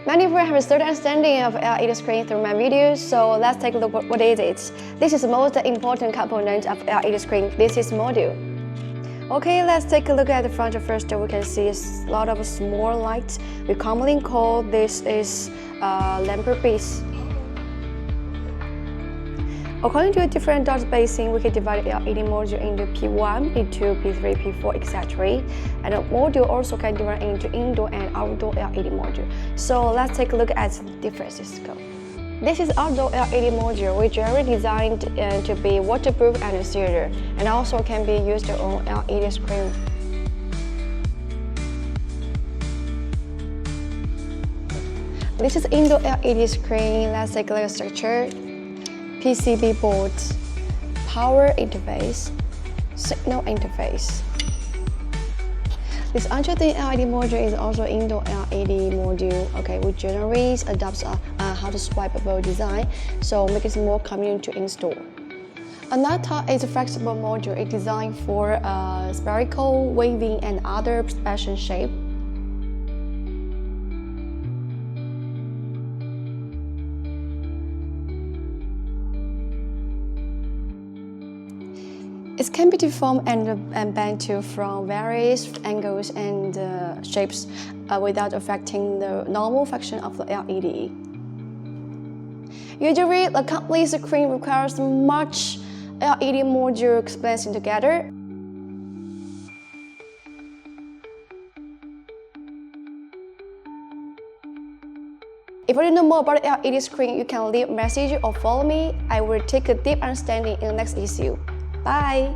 Many people have a certain understanding of LED screen through my videos, so let's take a look what is it. This is the most important component of LED screen. This is module. Okay, let's take a look at the front. First, we can see a lot of small lights. We commonly call this is lamp piece. According to a different dot spacing, we can divide LED module into P1, P2, P3, P4, etc. And the module also can divide into indoor and outdoor LED module. So let's take a look at the differences. Go. This is outdoor LED module, which are designed to be waterproof and sealed, and also can be used on LED screen. This is indoor LED screen. Let's take a look at the structure. PCB board, power interface, signal interface. This ultra-thin LED module is also indoor LED module, okay, which generally adopts how to swipeable design, so make it more convenient to install. Another is a flexible module. It's designed for spherical, waving, and other special shape. It can be deformed and bent from various angles and shapes without affecting the normal function of the LED. Usually, the complete screen requires much LED module balancing together. If you want to know more about the LED screen, you can leave a message or follow me. I will take a deep understanding in the next issue. Bye!